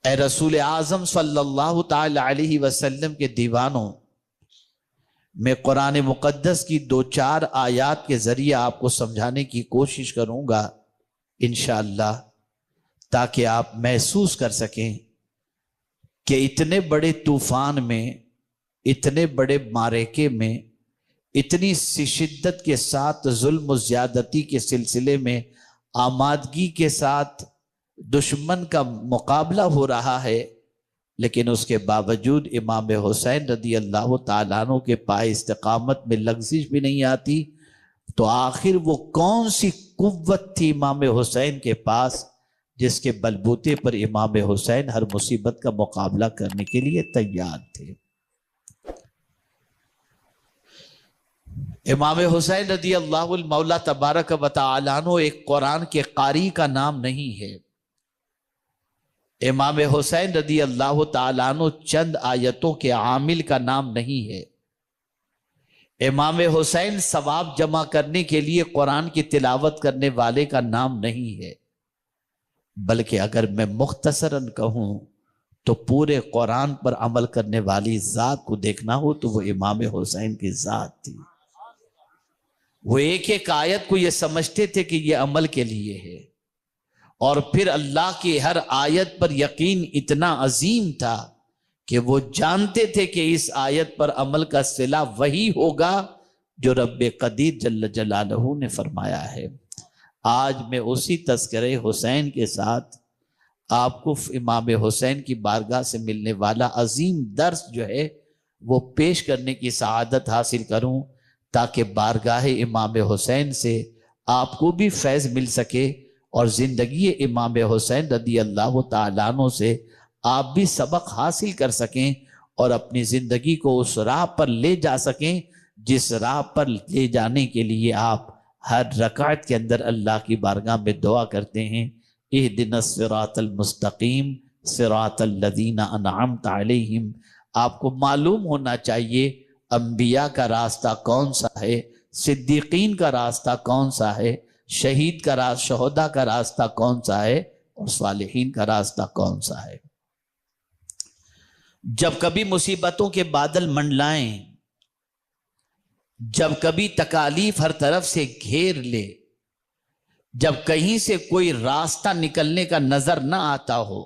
اے رسول اعظم صلی اللہ تعالی علیہ وسلم کے دیوانوں، میں قرآن مقدس کی 2-4 آیات کے ذریعے آپ کو سمجھانے کی کوشش کروں گا انشاءاللہ، تاکہ آپ محسوس کر سکیں کہ اتنے بڑے طوفان میں، اتنے بڑے معرکے میں، اتنی سی شدت کے ساتھ ظلم و زیادتی کے سلسلے میں آمادگی کے ساتھ دشمن کا مقابلہ ہو رہا ہے، لیکن اس کے باوجود امام حسین رضی اللہ تعالیٰ عنہ کے پائے استقامت میں لغزش بھی نہیں آتی۔ تو آخر وہ کون سی قوت تھی امام حسین کے پاس جس کے بلبوتے پر امام حسین ہر مصیبت کا مقابلہ کرنے کے لیے تیار تھے؟ امام حسین رضی اللہ المولا تبارک و تعالی عنہ ایک قرآن کے قاری کا نام نہیں ہے۔ امام حسین رضی اللہ تعالیٰ عنہ چند آیتوں کے عامل کا نام نہیں ہے۔ امام حسین ثواب جمع کرنے کے لیے قرآن کی تلاوت کرنے والے کا نام نہیں ہے، بلکہ اگر میں مختصراً کہوں تو پورے قرآن پر عمل کرنے والی ذات کو دیکھنا ہو تو وہ امام حسین کی ذات تھی۔ وہ ایک ایک آیت کو یہ سمجھتے تھے کہ یہ عمل کے لیے ہے، اور پھر اللہ کی ہر آیت پر یقین اتنا عظیم تھا کہ وہ جانتے تھے کہ اس آیت پر عمل کا صلہ وہی ہوگا جو رب قدیر جل جلالہ نے فرمایا ہے۔ آج میں اسی تذکرہ حسین کے ساتھ آپ کو امام حسین کی بارگاہ سے ملنے والا عظیم درس جو ہے وہ پیش کرنے کی سعادت حاصل کروں، تاکہ بارگاہ امام حسین سے آپ کو بھی فیض مل سکے اور زندگی امام حسین رضی اللہ تعالیٰ عنہ سے آپ بھی سبق حاصل کر سکیں اور اپنی زندگی کو اس راہ پر لے جا سکیں جس راہ پر لے جانے کے لیے آپ ہر رکعت کے اندر اللہ کی بارگاہ میں دعا کرتے ہیں، اہدنا الصراط المستقیم صراط الذین انعمت علیہم۔ آپ کو معلوم ہونا چاہیے انبیاء کا راستہ کون سا ہے، صدیقین کا راستہ کون سا ہے، شہید کا راستہ، شہداء کا راستہ کون سا ہے، اور صالحین کا راستہ کون سا ہے۔ جب کبھی مصیبتوں کے بادل منڈلائیں، جب کبھی تکالیف ہر طرف سے گھیر لے، جب کہیں سے کوئی راستہ نکلنے کا نظر نہ آتا ہو،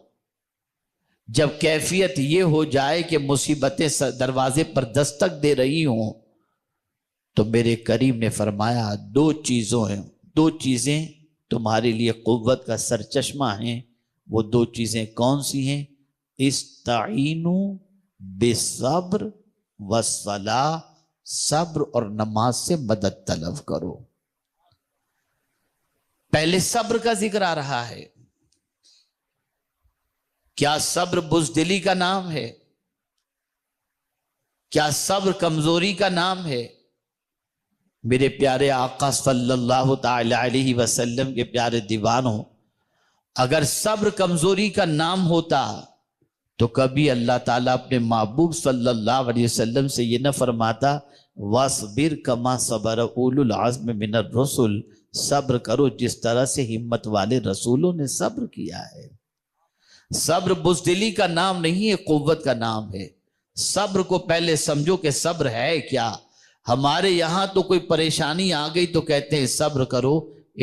جب کیفیت یہ ہو جائے کہ مصیبتیں دروازے پر دستک دے رہی ہوں، تو میرے کریم نے فرمایا دو چیزیں تمہارے لیے قوت کا سرچشمہ ہیں۔ وہ دو چیزیں کون سی ہیں؟ استعینوا بالصبر والصلاۃ، صبر اور نماز سے مدد طلب کرو۔ پہلے صبر کا ذکر آ رہا ہے۔ کیا صبر بزدلی کا نام ہے؟ کیا صبر کمزوری کا نام ہے؟ میرے پیارے آقا صلی اللہ تعالی علیہ وسلم کے پیارے دیوانوں، اگر صبر کمزوری کا نام ہوتا تو کبھی اللہ تعالیٰ اپنے محبوب صلی اللہ علیہ وسلم سے یہ نہ فرماتا وَاصْبِرْ كَمَا صَبَرَ أُولُو الْعَزْمِ مِنَ الرُّسُلِ، صبر کرو جس طرح سے ہمت والے رسولوں نے صبر کیا ہے۔ صبر بزدلی کا نام نہیں ہے، قوت کا نام ہے۔ صبر کو پہلے سمجھو کہ صبر ہے کیا۔ ہمارے یہاں تو کوئی پریشانی آ گئی تو کہتے ہیں صبر کرو،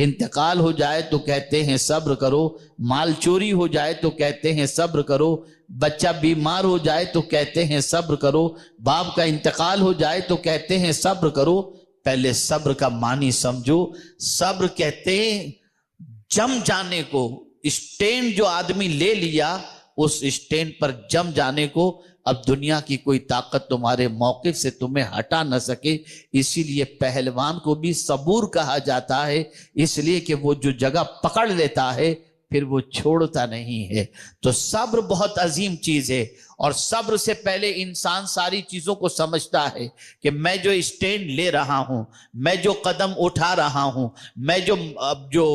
انتقال ہو جائے تو کہتے ہیں صبر کرو، مال چوری ہو جائے تو کہتے ہیں صبر کرو، بچہ بیمار ہو جائے تو کہتے ہیں صبر کرو، باپ کا انتقال ہو جائے تو کہتے ہیں صبر کرو۔ پہلے صبر کا معنی سمجھو۔ صبر کہتے ہیں جم جانے کو، اسٹینڈ جو آدمی لے لیا اس اسٹینڈ پر جم جانے کو، اب دنیا کی کوئی طاقت تمہارے موقف سے تمہیں ہٹا نہ سکے۔ اسی لیے پہلوان کو بھی صبور کہا جاتا ہے، اس لیے کہ وہ جو جگہ پکڑ لیتا ہے پھر وہ چھوڑتا نہیں ہے۔ تو صبر بہت عظیم چیز ہے، اور صبر سے پہلے انسان ساری چیزوں کو سمجھتا ہے کہ میں جو اسٹینڈ لے رہا ہوں، میں جو قدم اٹھا رہا ہوں، میں جو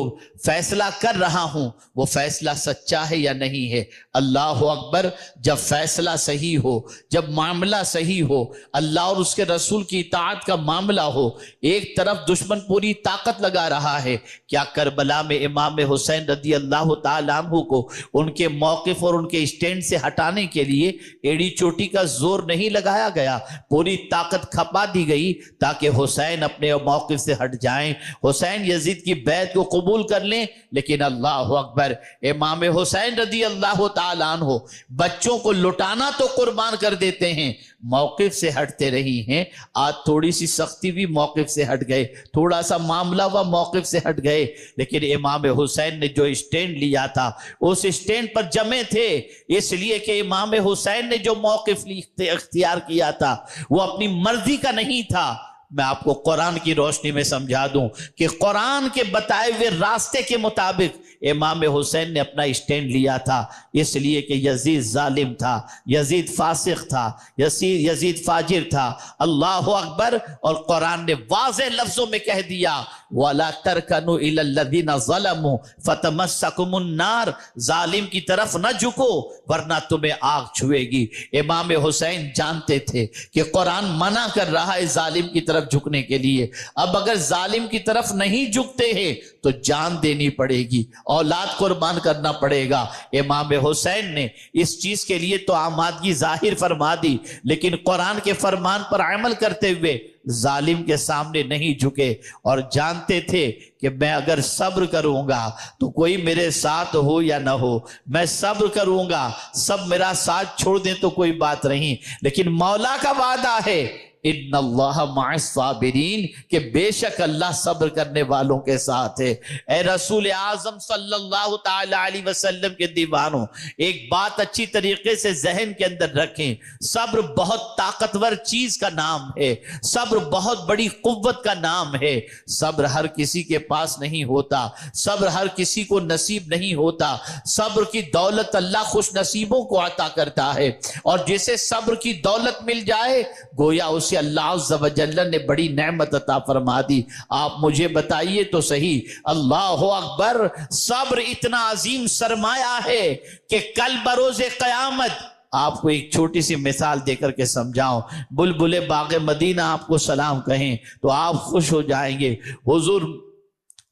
فیصلہ کر رہا ہوں، وہ فیصلہ سچا ہے یا نہیں ہے۔ اللہ اکبر، جب فیصلہ صحیح ہو، جب معاملہ صحیح ہو، اللہ اور اس کے رسول کی اطاعت کا معاملہ ہو، ایک طرف دشمن پوری طاقت لگا رہا ہے، کیا کربلا میں امام حسین رضی اللہ تعالیٰ عنہ کو ان کے موقف اور ان کے اسٹینڈ سے ہٹانے کے لیے ایڑی چوٹی کا زور نہیں لگایا گیا، پوری طاقت کھپا دی گئی تاکہ حسین اپنے موقف سے ہٹ جائیں، حسین یزید کی بیعت کو قبول کر لیں۔ لیکن اللہ اکبر، امام حسین رضی اللہ تعالیٰ عنہ بچوں کو لٹانا تو قربان کر دیتے ہیں، موقف سے ہٹتے رہی ہیں۔ آج تھوڑی سی سختی بھی موقف سے ہٹ گئے، تھوڑا سا معاملہ ہوا موقف سے ہٹ گئے، لیکن امام حسین نے جو اسٹینڈ لیا تھا اس اسٹینڈ پر جمے تھے، اس لیے کہ امام حسین نے جو موقف اختیار کیا تھا وہ اپنی مرضی کا نہیں تھا۔ میں آپ کو قرآن کی روشنی میں سمجھا دوں کہ قرآن کے بتائے ہوئے راستے کے مطابق امام حسین نے اپنا اسٹینڈ لیا تھا، اس لیے کہ یزید ظالم تھا، یزید فاسق تھا، یزید فاجر تھا۔ اللہ اکبر، اور قرآن نے واضح لفظوں میں کہہ دیا وَلَا تَرْكَنُوا إِلَى الَّذِينَ ظَلَمُوا فَتَمَسَّكُمُ النَّارِ، ظالم کی طرف نہ جھکو ورنہ تمہیں آگ چھوئے گی۔ امام حسین جانتے تھے کہ قرآن منع کر رہا ہے ظالم کی طرف جھکنے کے لیے، اب اگر ظالم کی طرف نہیں جھکتے ہیں تو جان دینی پڑے گی، اولاد قربان کرنا پڑے گا۔ امام حسین نے اس چیز کے لیے تو آمادگی ظاہر فرما دی، لیکن قرآن کے فرمان پر عمل کرتے ہوئے ظالم کے سامنے نہیں جھکے، اور جانتے تھے کہ میں اگر صبر کروں گا تو کوئی میرے ساتھ ہو یا نہ ہو، میں صبر کروں گا، سب میرا ساتھ چھوڑ دیں تو کوئی بات نہیں، لیکن مولا کا وعدہ ہے ان اللہ مع الصابرین، کہ بے شک اللہ صبر کرنے والوں کے ساتھ ہے۔ اے رسول اعظم صلی اللہ تعالی علیہ وسلم کے دیوانوں، ایک بات اچھی طریقے سے ذہن کے اندر رکھیں، صبر بہت طاقتور چیز کا نام ہے، صبر بہت بڑی قوت کا نام ہے۔ صبر ہر کسی کے پاس نہیں ہوتا، صبر ہر کسی کو نصیب نہیں ہوتا، صبر کی دولت اللہ خوش نصیبوں کو عطا کرتا ہے، اور جسے صبر کی دولت مل جائے گویا اس اللہ عز و جل نے بڑی نعمت عطا فرما دی۔ آپ مجھے بتائیے تو صحیح، اللہ اکبر، صبر اتنا عظیم سرمایہ ہے کہ کل بروز قیامت، آپ کو ایک چھوٹی سی مثال دے کر کے سمجھاؤں، بلبل باغ مدینہ آپ کو سلام کہیں تو آپ خوش ہو جائیں گے، حضور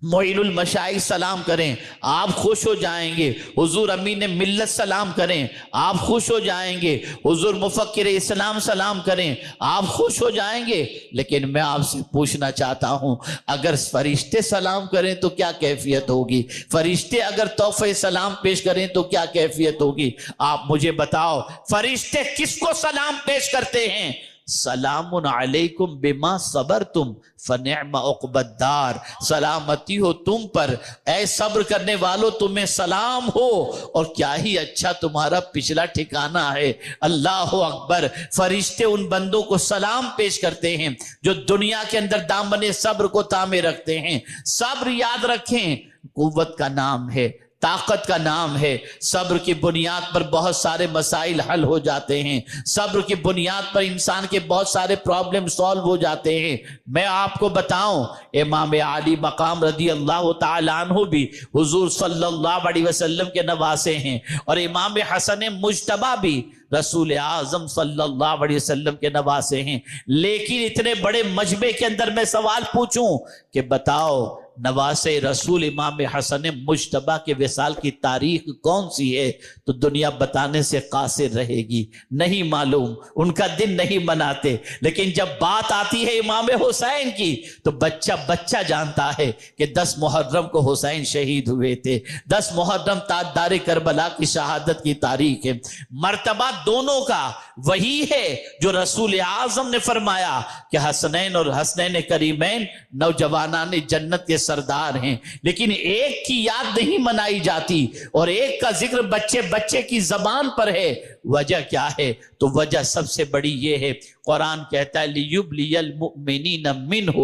معین المشائخ سلام کریں آپ خوش ہو جائیں گے، حضور امین ملت سلام کریں آپ خوش ہو جائیں گے، حضور مفکر اسلام سلام کریں آپ خوش ہو جائیں گے۔ لیکن میں آپ سے پوچھنا چاہتا ہوں، اگر فرشتے سلام کریں تو کیا کیفیت ہوگی؟ فرشتے اگر تحفہ سلام پیش کریں تو کیا کیفیت ہوگی؟ آپ مجھے بتاؤ، فرشتے کس کو سلام پیش کرتے ہیں؟ سلام علیکم بما صبرتم فنعم عقبی الدار، سلامتی ہو تم پر اے صبر کرنے والو، تمہیں سلام ہو اور کیا ہی اچھا تمہارا پچھلا ٹھکانہ ہے۔ اللہ اکبر، فرشتے ان بندوں کو سلام پیش کرتے ہیں جو دنیا کے اندر دامن صبر کو تامے رکھتے ہیں۔ صبر یاد رکھیں قوت کا نام ہے، طاقت کا نام ہے۔ صبر کی بنیاد پر بہت سارے مسائل حل ہو جاتے ہیں، صبر کی بنیاد پر انسان کے بہت سارے پرابلم سالو ہو جاتے ہیں۔ میں آپ کو بتاؤں، امام عالی مقام رضی اللہ تعالیٰ عنہ بھی حضور صلی اللہ علیہ وسلم کے نواسے ہیں، اور امام حسن مجتبی بھی رسول اعظم صلی اللہ علیہ وسلم کے نواسے ہیں۔ لیکن اتنے بڑے مجمع کے اندر میں سوال پوچھوں کہ بتاؤ نواسے رسول امام حسن مجتبی کے وصال کی تاریخ کون سی ہے؟ تو دنیا بتانے سے قاصر رہے گی، نہیں معلوم، ان کا دن نہیں مناتے۔ لیکن جب بات آتی ہے امام حسین کی تو بچہ بچہ جانتا ہے کہ 10 محرم کو حسین شہید ہوئے تھے، 10 محرم تاجدار کربلا کی شہادت کی تاریخ ہے۔ مرتبہ دونوں کا وہی ہے جو رسول اعظم نے فرمایا کہ حسنین اور حسنین کریمین نوجوانان جنت کے سردار ہیں، لیکن ایک کی یاد نہیں منائی جاتی اور ایک کا ذکر بچے بچے کی زبان پر ہے۔ وجہ کیا ہے؟ تو وجہ سب سے بڑی یہ ہے، قرآن کہتا ہے لیبلی المؤمنین منہ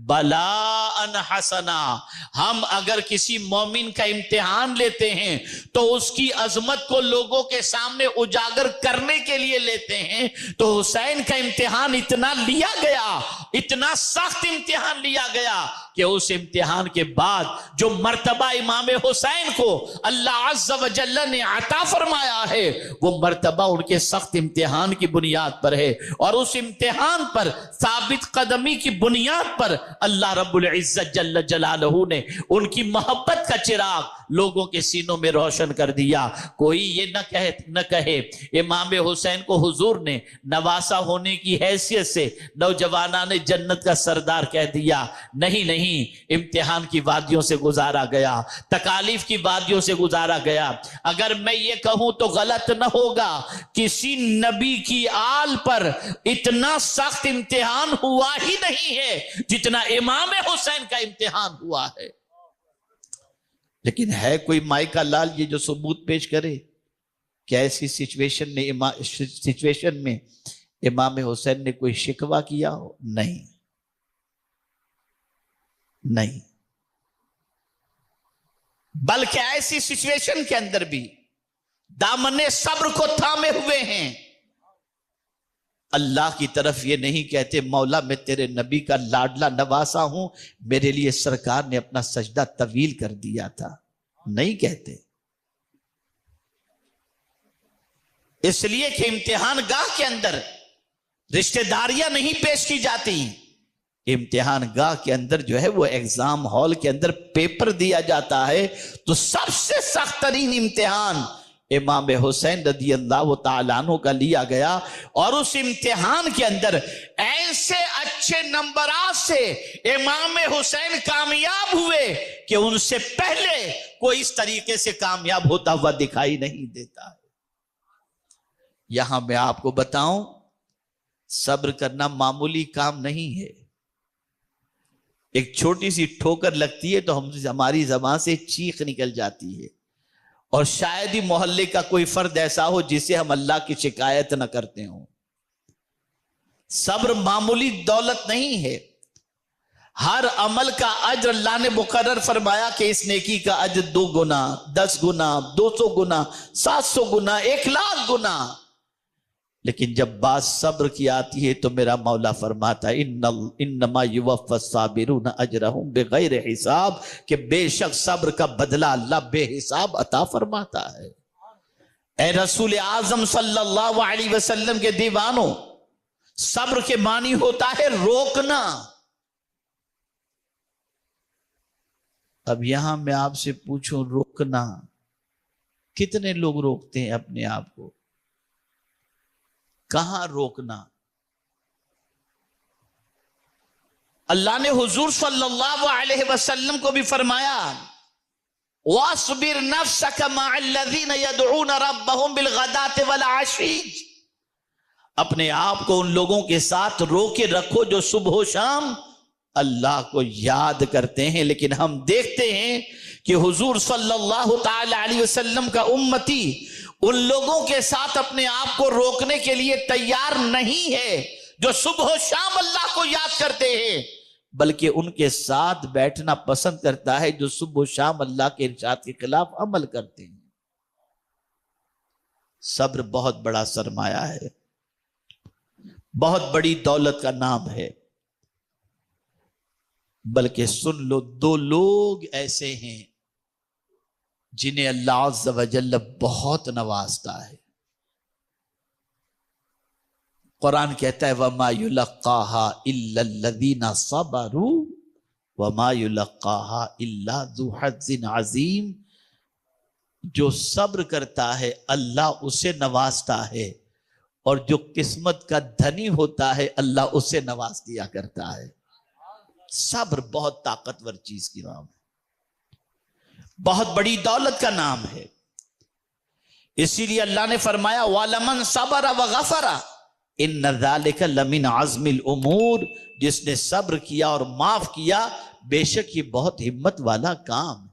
بلاء حسنا، ہم اگر کسی مومن کا امتحان لیتے ہیں تو اس کی عظمت کو لوگوں کے سامنے اجاگر کرنے کے لیے لیتے ہیں۔ تو حسین کا امتحان اتنا لیا گیا، اتنا سخت امتحان لیا گیا کہ اس امتحان کے بعد جو مرتبہ امام حسین کو اللہ عز و جل نے عطا فرمایا ہے وہ مرتبہ ان کے سخت امتحان کی بنیاد پر ہے، اور اس امتحان پر ثابت قدمی کی بنیاد پر اللہ رب العزت جل جلالہ نے ان کی محبت کا چراغ لوگوں کے سینوں میں روشن کر دیا۔ کوئی یہ نہ کہے امام حسین کو حضور نے نواسا ہونے کی حیثیت سے نوجوانان جنت کا سردار کہہ دیا، نہیں، امتحان کی وادیوں سے گزارا گیا، تکالیف کی وادیوں سے گزارا گیا۔ اگر میں یہ کہوں تو غلط نہ ہوگا، کسی نبی کی آل پر اتنا سخت امتحان ہوا ہی نہیں ہے جتنا امام حسین کا امتحان ہوا ہے۔ لیکن ہے کوئی مائکہ لال یہ جو ثبوت پیش کرے کہ ایسی سچویشن میں امام حسین نے کوئی شکوہ کیا ہو؟ نہیں، بلکہ ایسی سچویشن کے اندر بھی دامن صبر کو تھامے ہوئے ہیں۔ اللہ کی طرف یہ نہیں کہتے مولا میں تیرے نبی کا لاڈلا نواسا ہوں، میرے لیے سرکار نے اپنا سجدہ طویل کر دیا تھا، نہیں کہتے۔ اس لیے کہ امتحان گاہ کے اندر رشتہ داریاں نہیں پیش کی جاتی، امتحان گاہ کے اندر جو ہے وہ ایگزام ہال کے اندر پیپر دیا جاتا ہے۔ تو سب سے سخت ترین امتحان امام حسین رضی اللہ تعالیٰ عنہ کا لیا گیا، اور اس امتحان کے اندر ایسے اچھے نمبرات سے امام حسین کامیاب ہوئے کہ ان سے پہلے کوئی اس طریقے سے کامیاب ہوتا ہوا دکھائی نہیں دیتا ہے۔ یہاں میں آپ کو بتاؤں، صبر کرنا معمولی کام نہیں ہے۔ ایک چھوٹی سی ٹھوکر لگتی ہے تو ہماری زبان سے چیخ نکل جاتی ہے، اور شاید ہی محلے کا کوئی فرد ایسا ہو جسے ہم اللہ کی شکایت نہ کرتے ہوں۔ صبر معمولی دولت نہیں ہے۔ ہر عمل کا اجر اللہ نے مقرر فرمایا کہ اس نیکی کا اجر 2 گنا، 10 گنا، 200 گنا، 700 گنا، 1,00,000 گنا۔ لیکن جب بات صبر کی آتی ہے تو میرا مولا فرماتا ہے انما یوفی الصابرون اجرہم بغیر حساب، کہ بے شک صبر کا بدلہ اللہ بے حساب عطا فرماتا ہے۔ اے رسول اعظم صلی اللہ علیہ وسلم کے دیوانوں، صبر کے معنی ہوتا ہے روکنا۔ اب یہاں میں آپ سے پوچھوں، روکنا کتنے لوگ روکتے ہیں اپنے آپ کو؟ کہاں روکنا؟ اللہ نے حضور صلی اللہ علیہ وسلم کو بھی فرمایا وَاصْبِرْ نَفْسَكَ مَعَ الَّذِينَ يَدْعُونَ رَبَّهُمْ بِالْغَدَاةِ وَالْعَشِيِّ، اپنے آپ کو ان لوگوں کے ساتھ روکے رکھو جو صبح و شام اللہ کو یاد کرتے ہیں۔ لیکن ہم دیکھتے ہیں کہ حضور صلی اللہ تعالی علیہ وسلم کا امتی ان لوگوں کے ساتھ اپنے آپ کو روکنے کے لیے تیار نہیں ہے جو صبح و شام اللہ کو یاد کرتے ہیں، بلکہ ان کے ساتھ بیٹھنا پسند کرتا ہے جو صبح و شام اللہ کے ارشاد کے خلاف عمل کرتے ہیں۔ صبر بہت بڑا سرمایہ ہے، بہت بڑی دولت کا نام ہے۔ بلکہ سن لو، 2 لوگ ایسے ہیں جنہیں اللہ عز و جل بہت نوازتا ہے۔ قرآن کہتا ہے وَمَا يُلَقَّاهَا إِلَّا الَّذِينَ صَبَرُوا وَمَا يُلَقَّاهَا إِلَّا ذُو حَظٍّ عَظِيمٍ، جو صبر کرتا ہے اللہ اسے نوازتا ہے، اور جو قسمت کا دھنی ہوتا ہے اللہ اسے نواز دیا کرتا ہے۔ صبر بہت طاقتور چیز کی نام ہے، بہت بڑی دولت کا نام ہے۔ اسی لیے اللہ نے فرمایا وَلَمَنْ صَبَرَ وَغَفَرَ إِنَّ ذَلِكَ لَمِنْ عَزْمِ الْأُمُورِ، جس نے صبر کیا اور معاف کیا بے شک یہ بہت ہمت والا کام ہے۔